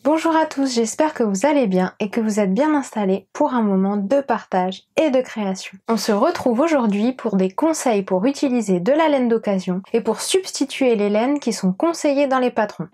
Bonjour à tous, j'espère que vous allez bien et que vous êtes bien installés pour un moment de partage et de création. On se retrouve aujourd'hui pour des conseils pour utiliser de la laine d'occasion et pour substituer les laines qui sont conseillées dans les patrons.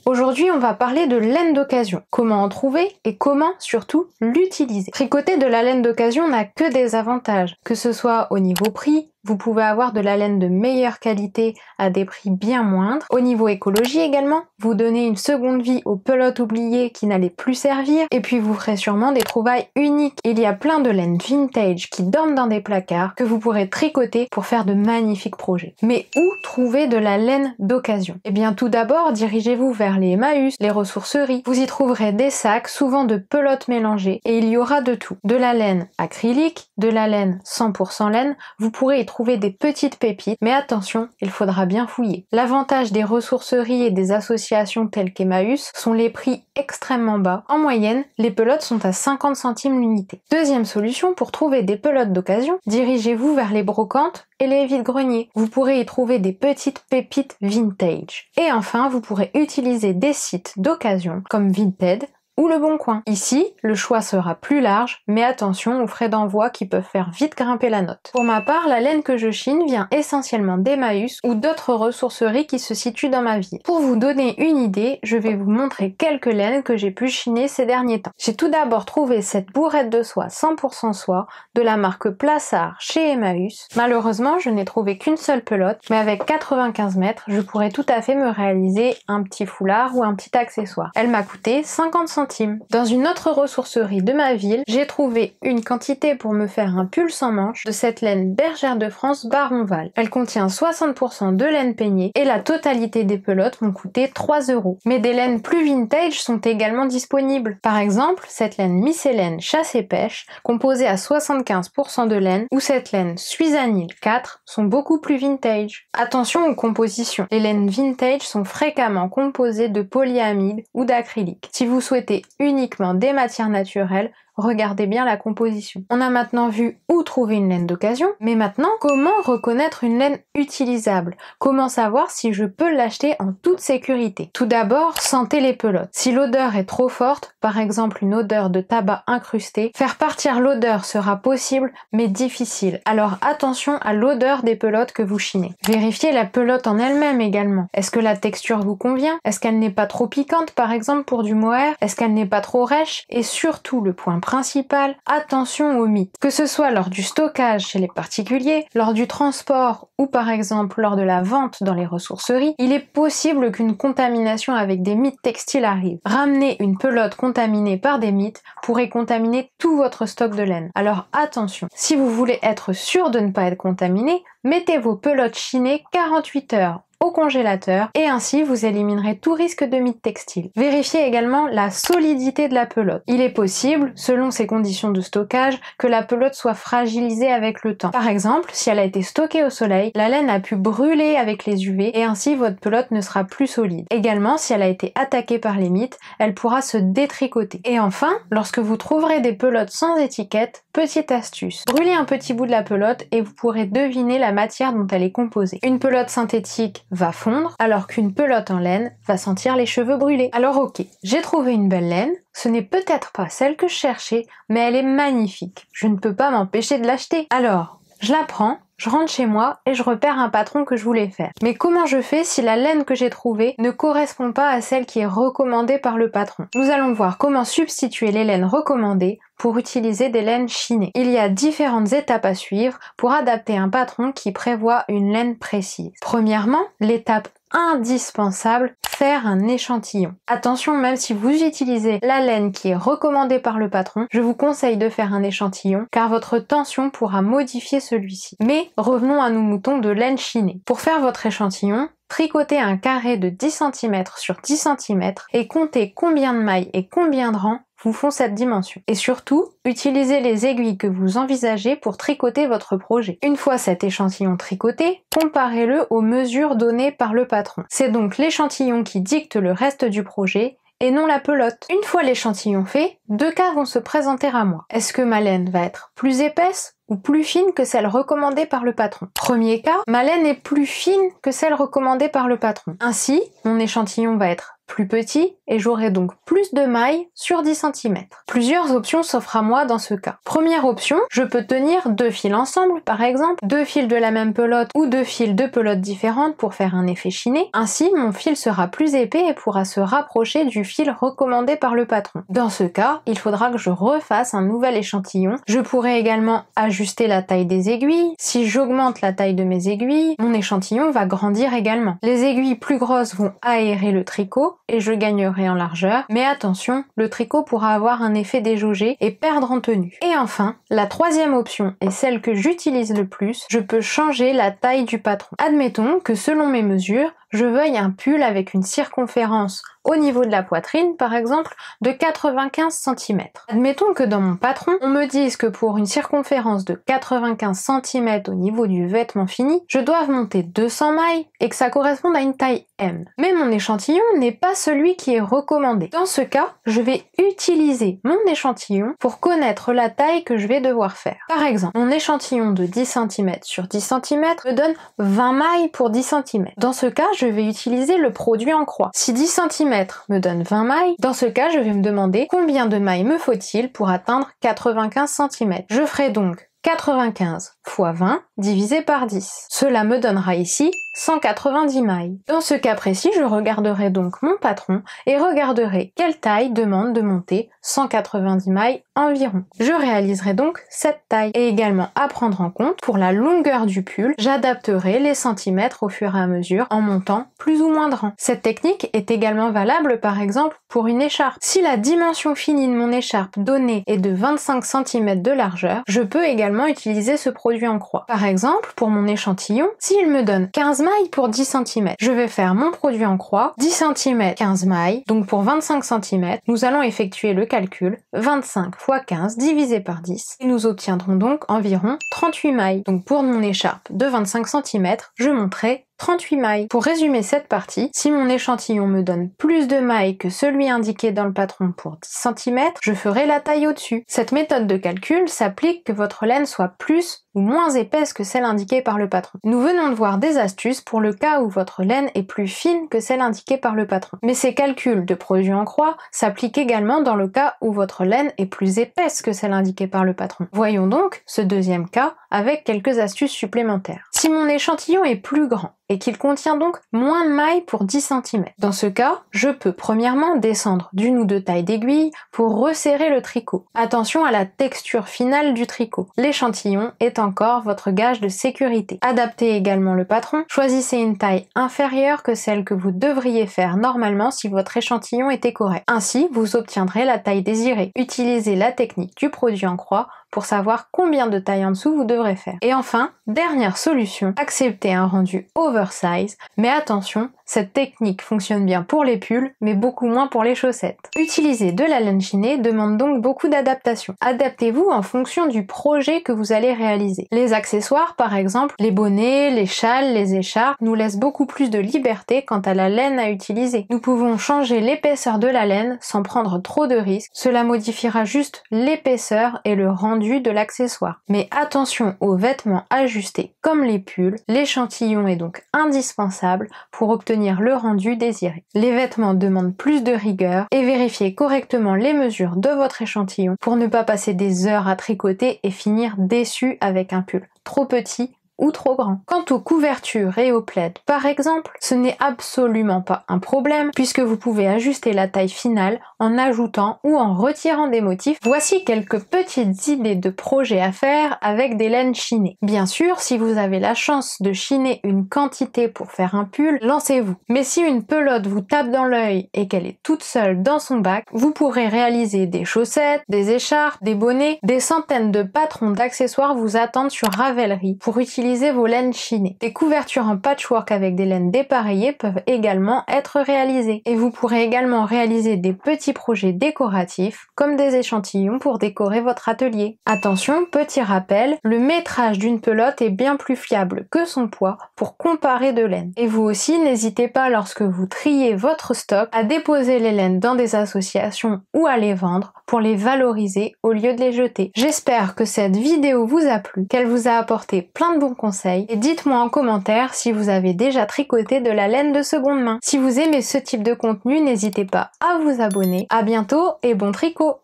Aujourd'hui, on va parler de laine d'occasion. Comment en trouver et comment, surtout, l'utiliser. Tricoter de la laine d'occasion n'a que des avantages, que ce soit au niveau prix. Vous pouvez avoir de la laine de meilleure qualité à des prix bien moindres. Au niveau écologie également, vous donnez une seconde vie aux pelotes oubliées qui n'allaient plus servir. Et puis vous ferez sûrement des trouvailles uniques. Il y a plein de laines vintage qui dorment dans des placards que vous pourrez tricoter pour faire de magnifiques projets. Mais où trouver de la laine d'occasion? Eh bien tout d'abord, dirigez-vous vers les Emmaüs, les ressourceries. Vous y trouverez des sacs, souvent de pelotes mélangées. Et il y aura de tout. De la laine acrylique, de la laine 100% laine. Vous pourrez y trouver des petites pépites, mais attention, il faudra bien fouiller. L'avantage des ressourceries et des associations telles qu'Emmaüs sont les prix extrêmement bas. En moyenne, les pelotes sont à 50 centimes l'unité. Deuxième solution, pour trouver des pelotes d'occasion, dirigez-vous vers les brocantes et les vide-greniers. Vous pourrez y trouver des petites pépites vintage. Et enfin, vous pourrez utiliser des sites d'occasion comme Vinted ou Le Bon Coin. Ici, le choix sera plus large, mais attention aux frais d'envoi qui peuvent faire vite grimper la note. Pour ma part, la laine que je chine vient essentiellement d'Emmaüs ou d'autres ressourceries qui se situent dans ma ville. Pour vous donner une idée, je vais vous montrer quelques laines que j'ai pu chiner ces derniers temps. J'ai tout d'abord trouvé cette bourrette de soie 100% soie de la marque Plassard chez Emmaüs. Malheureusement, je n'ai trouvé qu'une seule pelote, mais avec 95 mètres, je pourrais tout à fait me réaliser un petit foulard ou un petit accessoire. Elle m'a coûté 50 centimes. Dans une autre ressourcerie de ma ville, j'ai trouvé une quantité pour me faire un pull sans manches de cette laine Bergère de France Baronval. Elle contient 60% de laine peignée et la totalité des pelotes m'ont coûté 3 €. Mais des laines plus vintage sont également disponibles. Par exemple, cette laine Mycélène Chasse et Pêche, composée à 75% de laine, ou cette laine Suisanil 4 sont beaucoup plus vintage. Attention aux compositions. Les laines vintage sont fréquemment composées de polyamide ou d'acrylique. Si vous souhaitez uniquement des matières naturelles, regardez bien la composition. On a maintenant vu où trouver une laine d'occasion, mais maintenant, comment reconnaître une laine utilisable? Comment savoir si je peux l'acheter en toute sécurité? Tout d'abord, sentez les pelotes. Si l'odeur est trop forte, par exemple une odeur de tabac incrusté, faire partir l'odeur sera possible, mais difficile. Alors attention à l'odeur des pelotes que vous chinez. Vérifiez la pelote en elle-même également. Est-ce que la texture vous convient? Est-ce qu'elle n'est pas trop piquante, par exemple pour du mohair? Est-ce qu'elle n'est pas trop rêche? Et surtout, le point principal, attention aux mythes. Que ce soit lors du stockage chez les particuliers, lors du transport ou par exemple lors de la vente dans les ressourceries, il est possible qu'une contamination avec des mythes textiles arrive. Ramener une pelote contaminée par des mythes pourrait contaminer tout votre stock de laine. Alors attention, si vous voulez être sûr de ne pas être contaminé, mettez vos pelotes chinées 48 heures au congélateur et ainsi vous éliminerez tout risque de mythe textile. Vérifiez également la solidité de la pelote. Il est possible, selon ses conditions de stockage, que la pelote soit fragilisée avec le temps. Par exemple, si elle a été stockée au soleil, la laine a pu brûler avec les UV et ainsi votre pelote ne sera plus solide. Également, si elle a été attaquée par les mythes, elle pourra se détricoter. Et enfin, lorsque vous trouverez des pelotes sans étiquette, petite astuce. Brûlez un petit bout de la pelote et vous pourrez deviner la matière dont elle est composée. Une pelote synthétique va fondre, alors qu'une pelote en laine va sentir les cheveux brûlés. Alors ok, j'ai trouvé une belle laine, ce n'est peut-être pas celle que je cherchais, mais elle est magnifique. Je ne peux pas m'empêcher de l'acheter. Alors, je la prends, je rentre chez moi et je repère un patron que je voulais faire. Mais comment je fais si la laine que j'ai trouvée ne correspond pas à celle qui est recommandée par le patron? Nous allons voir comment substituer les laines recommandées pour utiliser des laines chinées. Il y a différentes étapes à suivre pour adapter un patron qui prévoit une laine précise. Premièrement, l'étape indispensable, faire un échantillon. Attention, même si vous utilisez la laine qui est recommandée par le patron, je vous conseille de faire un échantillon car votre tension pourra modifier celui-ci. Mais revenons à nos moutons de laine chinée. Pour faire votre échantillon, tricotez un carré de 10 cm sur 10 cm et comptez combien de mailles et combien de rangs vous font cette dimension. Et surtout, utilisez les aiguilles que vous envisagez pour tricoter votre projet. Une fois cet échantillon tricoté, comparez-le aux mesures données par le patron. C'est donc l'échantillon qui dicte le reste du projet et non la pelote. Une fois l'échantillon fait, deux cas vont se présenter à moi. Est-ce que ma laine va être plus épaisse ou plus fine que celle recommandée par le patron? Premier cas, ma laine est plus fine que celle recommandée par le patron. Ainsi, mon échantillon va être plus petit et j'aurai donc plus de mailles sur 10 cm. Plusieurs options s'offrent à moi dans ce cas. Première option, je peux tenir deux fils ensemble, par exemple, deux fils de la même pelote ou deux fils de pelotes différentes pour faire un effet chiné. Ainsi, mon fil sera plus épais et pourra se rapprocher du fil recommandé par le patron. Dans ce cas, il faudra que je refasse un nouvel échantillon. Je pourrai également ajuster la taille des aiguilles. Si j'augmente la taille de mes aiguilles, mon échantillon va grandir également. Les aiguilles plus grosses vont aérer le tricot et je gagnerai en largeur, mais attention, le tricot pourra avoir un effet déjaugé et perdre en tenue. Et enfin, la troisième option est celle que j'utilise le plus, je peux changer la taille du patron. Admettons que selon mes mesures, je veuille un pull avec une circonférence au niveau de la poitrine, par exemple, de 95 cm. Admettons que dans mon patron, on me dise que pour une circonférence de 95 cm au niveau du vêtement fini, je dois monter 200 mailles et que ça corresponde à une taille M. Mais mon échantillon n'est pas celui qui est recommandé. Dans ce cas, je vais utiliser mon échantillon pour connaître la taille que je vais devoir faire. Par exemple, mon échantillon de 10 cm sur 10 cm me donne 20 mailles pour 10 cm. Dans ce cas, je vais utiliser le produit en croix. Si 10 cm me donne 20 mailles, dans ce cas, je vais me demander combien de mailles me faut-il pour atteindre 95 cm. Je ferai donc 95 fois 20 divisé par 10. Cela me donnera ici 190 mailles. Dans ce cas précis, je regarderai donc mon patron et regarderai quelle taille demande de monter 190 mailles environ. Je réaliserai donc cette taille. Et également à prendre en compte, pour la longueur du pull, j'adapterai les centimètres au fur et à mesure en montant plus ou moins de rang. Cette technique est également valable par exemple pour une écharpe. Si la dimension finie de mon écharpe donnée est de 25 cm de largeur, je peux également utiliser ce produit en croix. Par exemple, pour mon échantillon, s'il me donne 15 mailles pour 10 cm, je vais faire mon produit en croix, 10 cm, 15 mailles, donc pour 25 cm, nous allons effectuer le calcul, 25 fois 15 divisé par 10, et nous obtiendrons donc environ 38 mailles. Donc pour mon écharpe de 25 cm, je monterai 38 mailles. Pour résumer cette partie, si mon échantillon me donne plus de mailles que celui indiqué dans le patron pour 10 cm, je ferai la taille au-dessus. Cette méthode de calcul s'applique que votre laine soit plus ou moins épaisse que celle indiquée par le patron. Nous venons de voir des astuces pour le cas où votre laine est plus fine que celle indiquée par le patron. Mais ces calculs de produit en croix s'appliquent également dans le cas où votre laine est plus épaisse que celle indiquée par le patron. Voyons donc ce deuxième cas avec quelques astuces supplémentaires. Si mon échantillon est plus grand et qu'il contient donc moins de mailles pour 10 cm. Dans ce cas, je peux premièrement descendre d'une ou deux tailles d'aiguille pour resserrer le tricot. Attention à la texture finale du tricot. L'échantillon est encore votre gage de sécurité. Adaptez également le patron. Choisissez une taille inférieure que celle que vous devriez faire normalement si votre échantillon était correct. Ainsi, vous obtiendrez la taille désirée. Utilisez la technique du produit en croix pour savoir combien de tailles en dessous vous devrez faire. Et enfin, dernière solution, acceptez un rendu oversize, mais attention, cette technique fonctionne bien pour les pulls, mais beaucoup moins pour les chaussettes. Utiliser de la laine chinée demande donc beaucoup d'adaptation. Adaptez-vous en fonction du projet que vous allez réaliser. Les accessoires, par exemple, les bonnets, les châles, les écharpes, nous laissent beaucoup plus de liberté quant à la laine à utiliser. Nous pouvons changer l'épaisseur de la laine sans prendre trop de risques. Cela modifiera juste l'épaisseur et le rendu de l'accessoire. Mais attention aux vêtements ajustés comme les pulls, l'échantillon est donc indispensable pour obtenir le rendu désiré. Les vêtements demandent plus de rigueur et vérifiez correctement les mesures de votre échantillon pour ne pas passer des heures à tricoter et finir déçu avec un pull trop petit ou trop grand. Quant aux couvertures et aux plaids, par exemple, ce n'est absolument pas un problème puisque vous pouvez ajuster la taille finale en ajoutant ou en retirant des motifs. Voici quelques petites idées de projets à faire avec des laines chinées. Bien sûr, si vous avez la chance de chiner une quantité pour faire un pull, lancez-vous. Mais si une pelote vous tape dans l'œil et qu'elle est toute seule dans son bac, vous pourrez réaliser des chaussettes, des écharpes, des bonnets, des centaines de patrons d'accessoires vous attendent sur Ravelry pour utiliser utiliser vos laines chinées. Des couvertures en patchwork avec des laines dépareillées peuvent également être réalisées. Et vous pourrez également réaliser des petits projets décoratifs, comme des échantillons pour décorer votre atelier. Attention, petit rappel, le métrage d'une pelote est bien plus fiable que son poids pour comparer de laine. Et vous aussi, n'hésitez pas lorsque vous triez votre stock à déposer les laines dans des associations ou à les vendre pour les valoriser au lieu de les jeter. J'espère que cette vidéo vous a plu, qu'elle vous a apporté plein de bons conseils et dites-moi en commentaire si vous avez déjà tricoté de la laine de seconde main. Si vous aimez ce type de contenu, n'hésitez pas à vous abonner. À bientôt et bon tricot!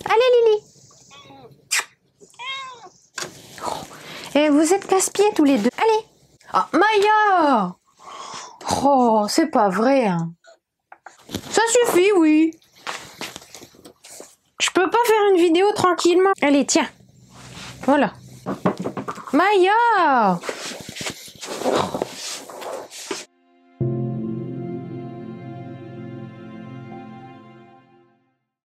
Allez Lily! Et vous êtes casse-pieds tous les deux. Allez! Ah, Maya! Oh, c'est pas vrai, hein. Ça suffit, oui. Je peux pas faire une vidéo tranquillement. Allez, tiens. Voilà. Maya!